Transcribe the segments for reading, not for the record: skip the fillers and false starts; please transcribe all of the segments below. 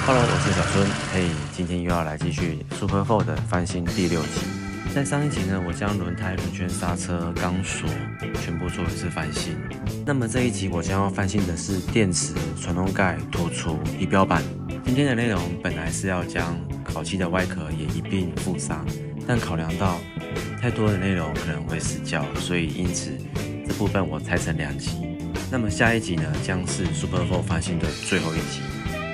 Hello，我是小孙。嘿，今天又要来继续 Super 4的翻新第6集。在上一集呢，我将轮胎、轮圈、刹车、钢索全部做一次翻新。那么这一集我将要翻新的是电池、传动盖、拖出、仪表板。今天的内容本来是要将烤漆的外壳也一并附上，但考量到太多的内容可能会死焦，所以因此这部分我拆成2集。那么下一集呢，将是 Super 4翻新的最后一集。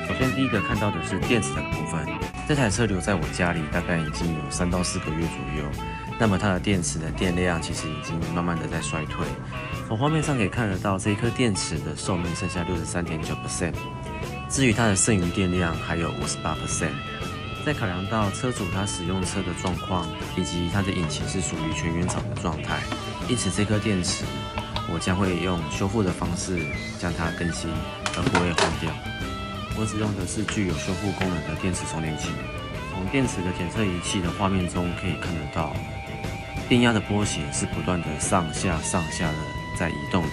首先第一个看到的是电池的部分，这台车留在我家里大概已经有3到4个月左右，那么它的电池的电量其实已经慢慢的在衰退。从画面上可以看得到，这一颗电池的寿命剩下63.9%，至于它的剩余电量还有58%。再考量到车主他使用车的状况，以及它的引擎是属于全原厂的状态，因此这颗电池我将会用修复的方式将它更新，而不会换掉。我使用的是具有修复功能的电池充电器。从电池的检测仪器的画面中可以看得到，电压的波形是不断的上下的在移动的，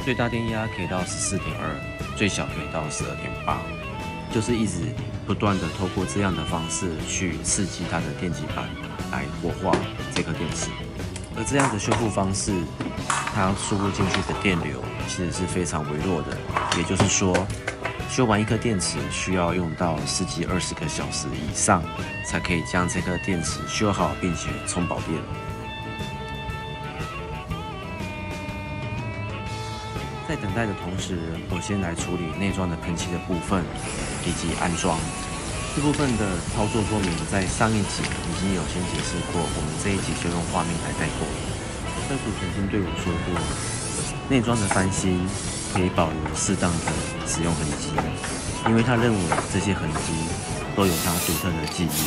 最大电压可以到14.2，最小可以到12.8，就是一直不断的透过这样的方式去刺激它的电极板来活化这颗电池。而这样的修复方式，它输入进去的电流其实是非常微弱的，也就是说，修完一颗电池需要用到10几20个小时以上，才可以将这颗电池修好并且充饱电。在等待的同时，我先来处理内装的喷漆的部分以及安装。这部分的操作说明在上一集已经有先解释过，我们这一集就用画面来带过。车主曾经对我说过，内装的翻新可以保留适当的使用痕迹，因为他认为这些痕迹都有他独特的记忆。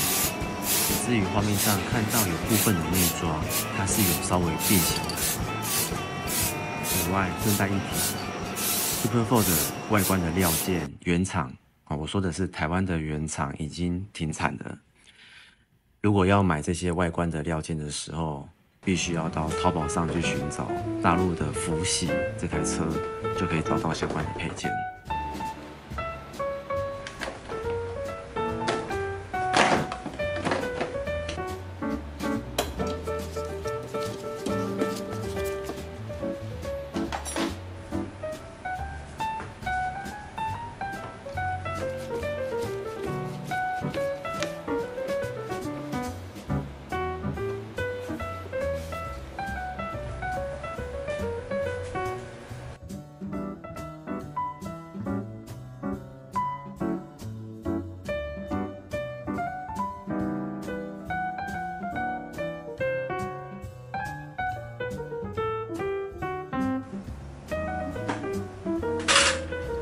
至于画面上看到有部分的内装，它是有稍微变形的。此外，顺带一提 ，Super 4的外观的料件原厂我说的是台湾的原厂已经停产了。如果要买这些外观的料件的时候，必须要到淘宝上去寻找大陆的福喜这台车，就可以找到相关的配件。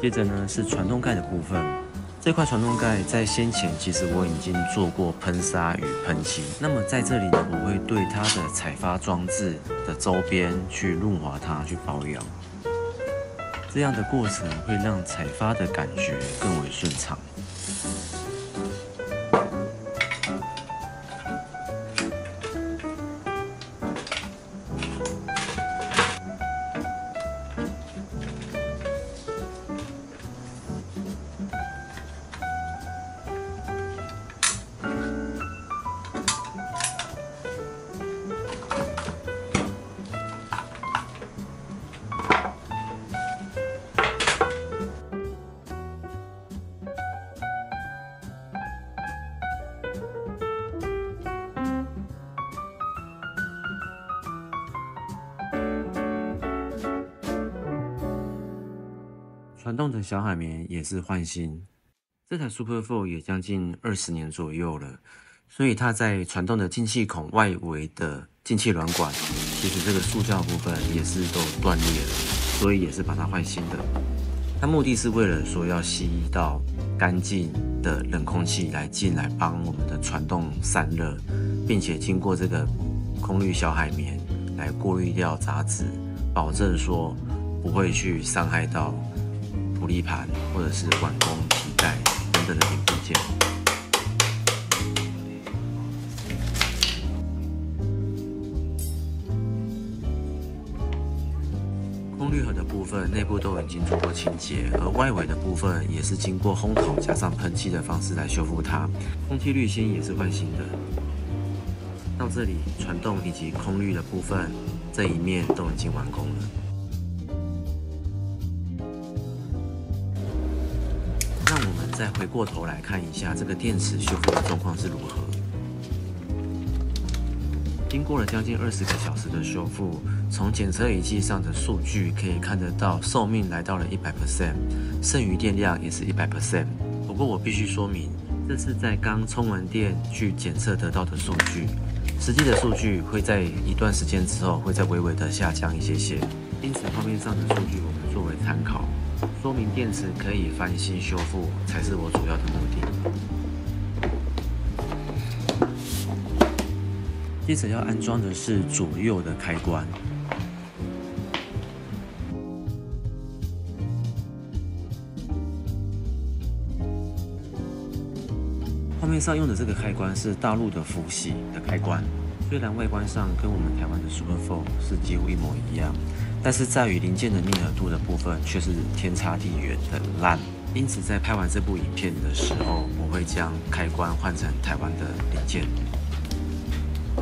接着呢是传动盖的部分，这块传动盖在先前其实我已经做过喷砂与喷漆，那么在这里呢，我会对它的采发装置的周边去润滑它，去保养。这样的过程会让采发的感觉更为顺畅。传动的小海绵也是换新，这台 Super 4也将近20年左右了，所以它在传动的进气孔外围的进气软管，其实这个塑胶部分也是都断裂了，所以也是把它换新的。它目的是为了说要吸到干净的冷空气来进来帮我们的传动散热，并且经过这个空滤小海绵来过滤掉杂质，保证说不会去伤害到浮力盘或者是碗弓、皮带等等的零部件。空滤盒的部分内部都已经做过清洁，而外围的部分也是经过烘烤加上喷漆的方式来修复它。空气滤芯也是换新的。到这里，传动以及空滤的部分这一面都已经完工了。让我们再回过头来看一下这个电池修复的状况是如何。经过了将近20个小时的修复，从检测仪器上的数据可以看得到，寿命来到了100%，剩余电量也是100%。不过我必须说明，这是在刚充完电去检测得到的数据，实际的数据会在一段时间之后会再微微的下降一些些。因此，画面上的数据我们作为参考，说明电池可以翻新修复才是我主要的目的。接着要安装的是左右的开关。画面上用的这个开关是大陆的福喜的开关，虽然外观上跟我们台湾的 Super 4是几乎一模一样，但是在于零件的密合度的部分却是天差地远的烂。因此，在拍完这部影片的时候，我会将开关换成台湾的零件。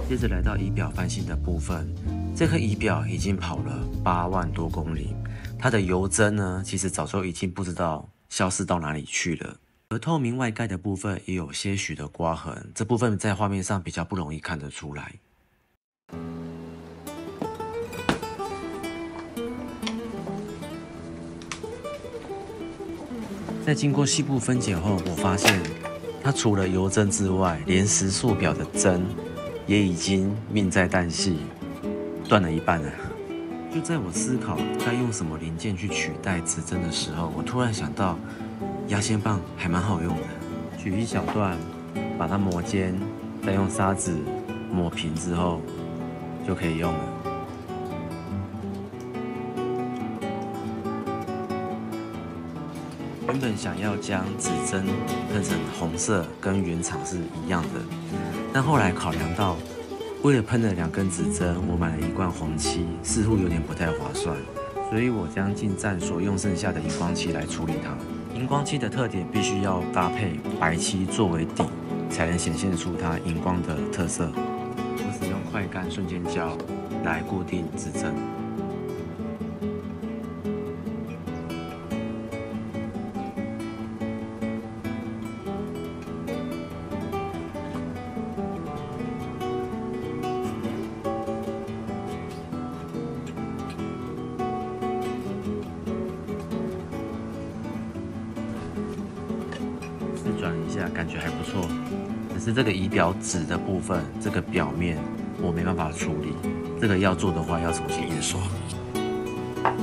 接着来到仪表翻新的部分，这颗仪表已经跑了8万多公里，它的油针呢，其实早就已经不知道消失到哪里去了。而透明外盖的部分也有些许的刮痕，这部分在画面上比较不容易看得出来。在经过细部分解后，我发现它除了油针之外，连时速表的针也已经命在旦夕，断了一半了。就在我思考该用什么零件去取代指针的时候，我突然想到压线棒还蛮好用的，取一小段，把它磨尖，再用砂纸抹平之后就可以用了。原本想要将指针喷成红色，跟原厂是一样的，但后来考量到，为了喷了2根指针，我买了1罐红漆，似乎有点不太划算，所以我将进站所用剩下的荧光漆来处理它。荧光漆的特点必须要搭配白漆作为底，才能显现出它荧光的特色。我使用快干瞬间胶来固定指针。转一下，感觉还不错。只是这个仪表纸的部分，这个表面我没办法处理，这个要做的话要重新印刷。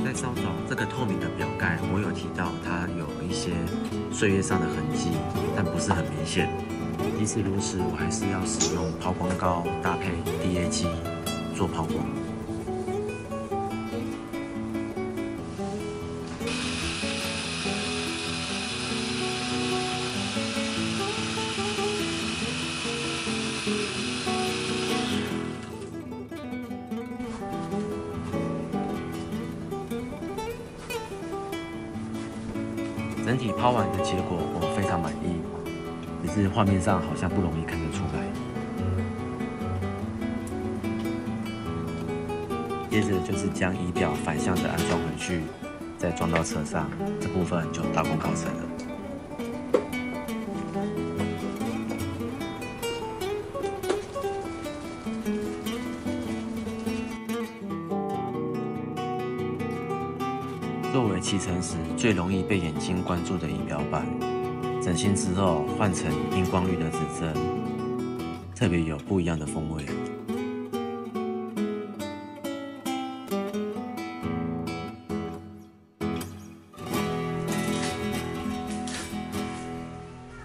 在稍早这个透明的表盖，我有提到它有一些岁月上的痕迹，但不是很明显。即使如此，我还是要使用抛光膏搭配 DA 机做抛光。整体抛完的结果我非常满意，只是画面上好像不容易看得出来。接着就是将仪表反向的安装回去，再装到车上，这部分就大功告成了。作为骑乘时最容易被眼睛关注的仪表板，整新之后换成荧光绿的指针，特别有不一样的风味。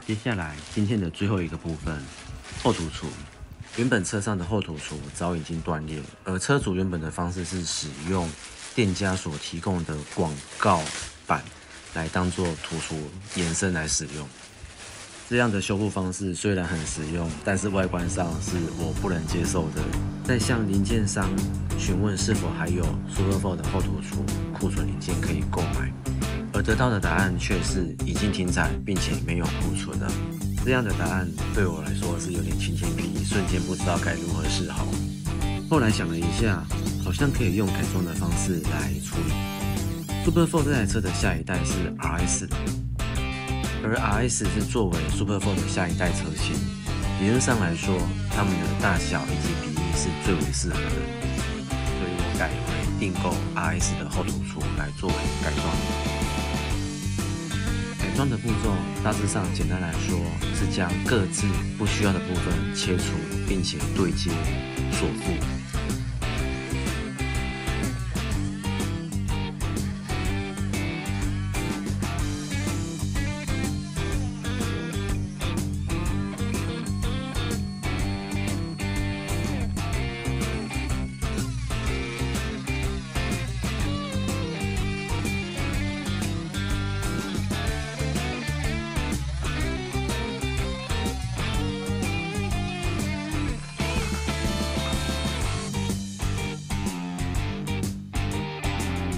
接下来今天的最后一个部分，后土厨。原本车上的后土厨早已经断裂，而车主原本的方式是使用店家所提供的广告板来当做土厨延伸来使用。这样的修复方式虽然很实用，但是外观上是我不能接受的。在向零件商询问是否还有 Super4 的后土厨库存零件可以购买，而得到的答案却是已经停产，并且没有库存了。这样的答案对我来说是有点晴天霹雳，瞬间不知道该如何是好。后来想了一下，好像可以用改装的方式来处理。Super4 这台车的下一代是 RS。而 RS 是作为 Super4 的下一代车型，理论上来说，它们的大小以及比例是最为适合的，所以我改为订购 RS 的后土厨来作为改装。改装的步骤大致上简单来说，是将各自不需要的部分切除，并且对接锁附。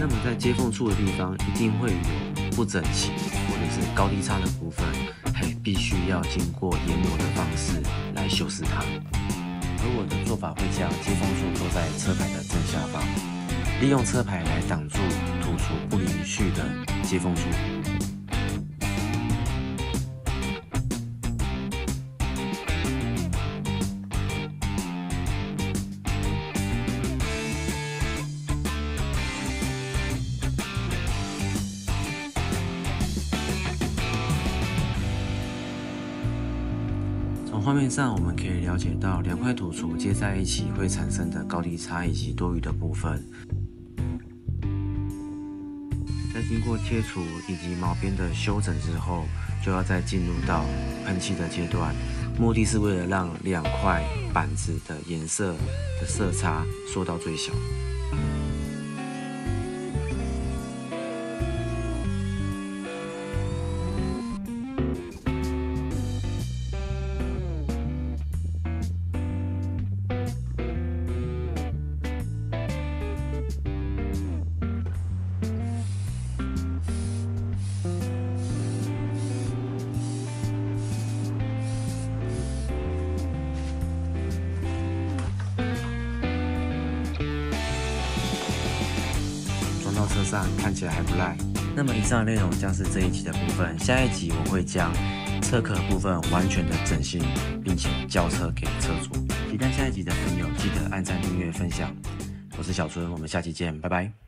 那么在接缝处的地方一定会有不整齐或者是高低差的部分，还必须要经过研磨的方式来修饰它。而我的做法会将接缝处做在车牌的正下方，利用车牌来挡住土厨不连续的接缝处。从画面上我们可以了解到，两块土厨接在一起会产生的高低差以及多余的部分。在经过切除以及毛边的修整之后，就要再进入到喷漆的阶段，目的是为了让两块板子的颜色的色差缩到最小。到车上看起来还不赖。那么以上的内容将是这一集的部分，下一集我会将车壳部分完全的整新，并且交车给车主。期待下一集的朋友记得按赞、订阅、分享。我是小春，我们下期见，拜拜。